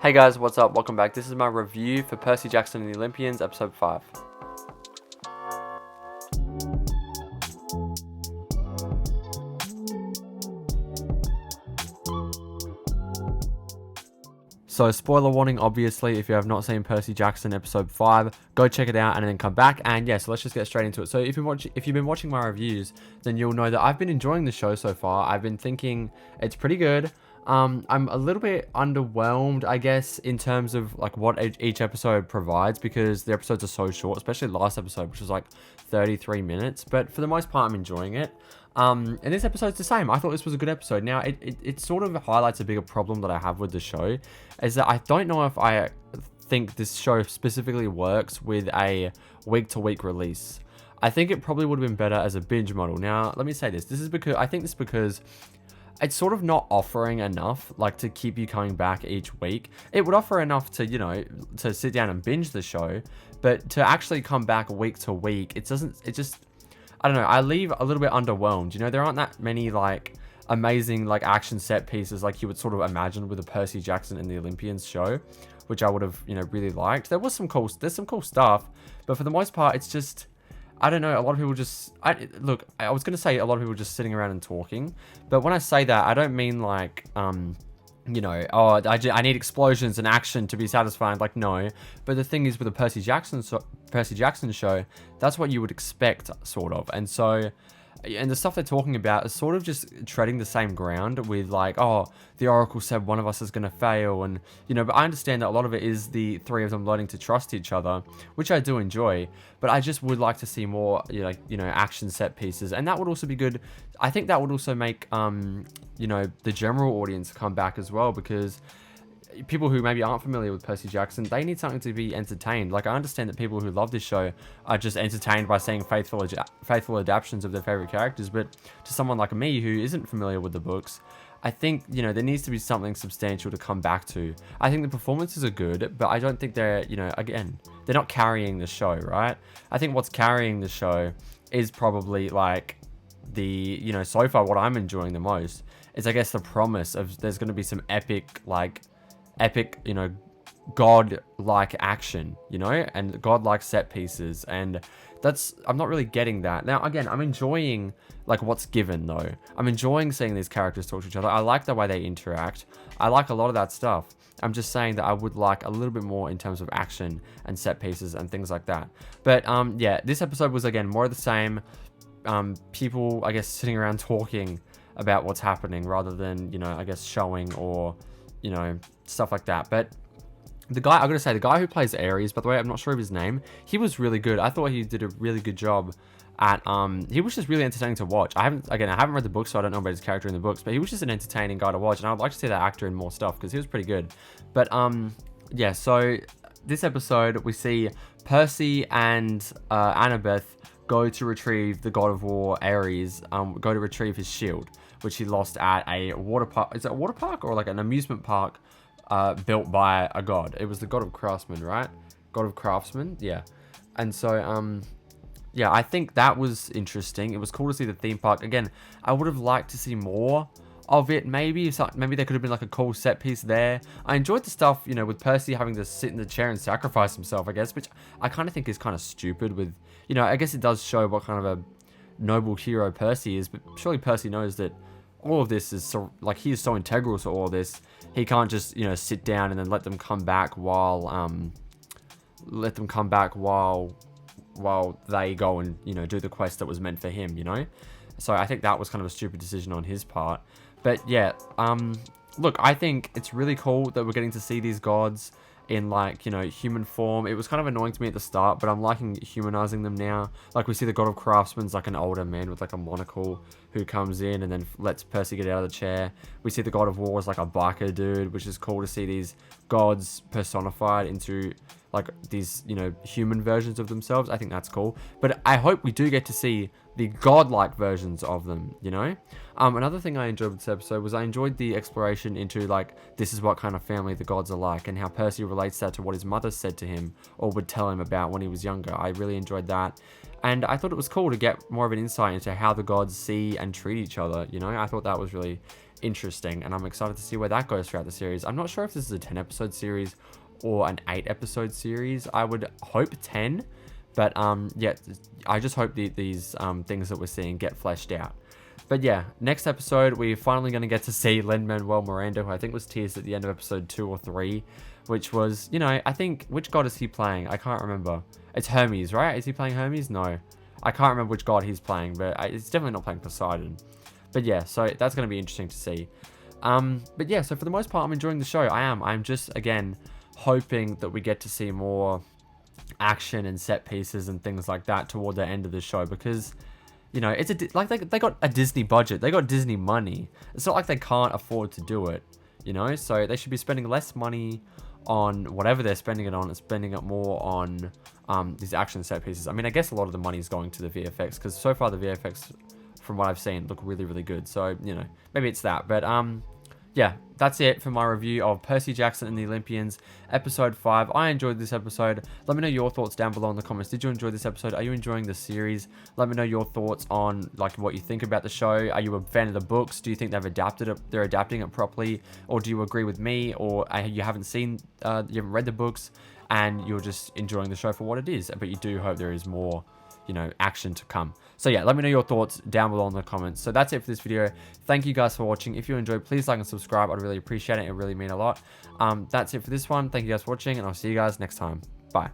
Hey guys, what's up? Welcome back. This is my review for Percy Jackson and the Olympians, episode 5. So, spoiler warning, obviously, if you have not seen Percy Jackson episode 5, go check it out and then come back. And yeah, so let's just get straight into it. So, if you've been watching my reviews, then you'll know that I've been enjoying the show so far. I've been thinking it's pretty good. I'm a little bit underwhelmed, I guess, in terms of like what each episode provides, because the episodes are so short, especially last episode, which was like 33 minutes. But for the most part, I'm enjoying it. And this episode's the same. I thought this was a good episode. Now, it sort of highlights a bigger problem that I have with the show, is that I don't know if I think this show specifically works with a week-to-week release. I think it probably would have been better as a binge model. Now, let me say this. This is because it's sort of not offering enough, like, to keep you coming back each week. It would offer enough to, to sit down and binge the show, but to actually come back week to week, I don't know, I leave a little bit underwhelmed. There aren't that many, like, amazing, like, action set pieces like you would sort of imagine with a Percy Jackson and the Olympians show, which I would have, really liked. There's some cool stuff, but for the most part, it's just, I don't know, a lot of people I was going to say a lot of people just sitting around and talking, but when I say that, I don't mean like, I need explosions and action to be satisfying. Like, no. But the thing is, with a Percy Jackson show, that's what you would expect, sort of. And so, and the stuff they're talking about is sort of just treading the same ground with, like, oh, the Oracle said one of us is going to fail. And, but I understand that a lot of it is the three of them learning to trust each other, which I do enjoy. But I just would like to see more, action set pieces. And that would also be good. I think that would also make, the general audience come back as well, because people who maybe aren't familiar with Percy Jackson, they need something to be entertained. Like, I understand that people who love this show are just entertained by seeing faithful adaptations of their favorite characters, but to someone like me who isn't familiar with the books, I think, there needs to be something substantial to come back to. I think the performances are good, but I don't think they're, again, they're not carrying the show, right? I think what's carrying the show is probably, like, so far what I'm enjoying the most is, I guess, the promise of there's going to be some epic, god-like action, and god-like set pieces, and I'm not really getting that. Now, again, I'm enjoying, like, what's given, though. I'm enjoying seeing these characters talk to each other. I like the way they interact. I like a lot of that stuff. I'm just saying that I would like a little bit more in terms of action and set pieces and things like that. But, yeah, this episode was, again, more of the same. People, I guess, sitting around talking about what's happening rather than, I guess, showing or, stuff like that. But the guy who plays Ares, by the way, I'm not sure of his name, he was really good. I thought he did a really good job at, he was just really entertaining to watch. I haven't read the book, so I don't know about his character in the books, but he was just an entertaining guy to watch, and I would like to see that actor in more stuff, because he was pretty good. But, yeah, so this episode, we see Percy and Annabeth go to retrieve the god of war, Ares, go to retrieve his shield, which he lost at a water park. Is it a water park or like an amusement park built by a god? It was the god of craftsmen, right? God of craftsmen, yeah. And so, yeah, I think that was interesting. It was cool to see the theme park. Again, I would have liked to see more of it, maybe there could have been like a cool set piece there. I enjoyed the stuff, with Percy having to sit in the chair and sacrifice himself, I guess, which I kind of think is kind of stupid with, I guess it does show what kind of a noble hero Percy is, but surely Percy knows that all of this is so, like, he is so integral to all of this. He can't just, sit down and then let them come back while they go and, do the quest that was meant for him, So I think that was kind of a stupid decision on his part. But yeah, look, I think it's really cool that we're getting to see these gods in, like, human form. It was kind of annoying to me at the start, but I'm liking humanizing them now. Like, we see the god of craftsman's like an older man with like a monocle who comes in and then lets Percy get out of the chair. We see the god of war is like a biker dude, which is cool to see these gods personified into, like, these, human versions of themselves. I think that's cool. But I hope we do get to see the godlike versions of them, Another thing I enjoyed with this episode was I enjoyed the exploration into, like, this is what kind of family the gods are like, and how Percy relates that to what his mother said to him or would tell him about when he was younger. I really enjoyed that. And I thought it was cool to get more of an insight into how the gods see and treat each other, I thought that was really interesting, and I'm excited to see where that goes throughout the series. I'm not sure if this is a 10 episode series or an 8 episode series. I would hope 10, but yeah, I just hope these things that we're seeing get fleshed out. But yeah, next episode, we're finally going to get to see Lin-Manuel Miranda, who I think was teased at the end of episode 2 or 3, which was, you know, I think, which god is he playing? I can't remember. It's Hermes, right? Is he playing Hermes? No. I can't remember which god he's playing, but it's definitely not playing Poseidon. But yeah, so that's going to be interesting to see. But yeah, so for the most part, I'm enjoying the show. I'm just, again, hoping that we get to see more action and set pieces and things like that toward the end of the show, because, you know, it's they got a Disney budget, they got Disney money. It's not like they can't afford to do it, you know. So they should be spending less money on whatever they're spending it on, and spending it more on these action set pieces. I mean, I guess a lot of the money is going to the VFX, because so far the VFX, from what I've seen, look really, really good. So, you know, maybe it's that. But yeah, that's it for my review of Percy Jackson and the Olympians, episode 5. I enjoyed this episode. Let me know your thoughts down below in the comments. Did you enjoy this episode? Are you enjoying the series? Let me know your thoughts on, like, what you think about the show. Are you a fan of the books? Do you think they're adapting it properly? Or do you agree with me? Or you haven't read the books and you're just enjoying the show for what it is, but you do hope there is more, you know, action to come. So yeah, let me know your thoughts down below in the comments. So that's it for this video. Thank you guys for watching. If you enjoyed, please like and subscribe. I'd really appreciate it. It really mean a lot. That's it for this one. Thank you guys for watching, and I'll see you guys next time. Bye.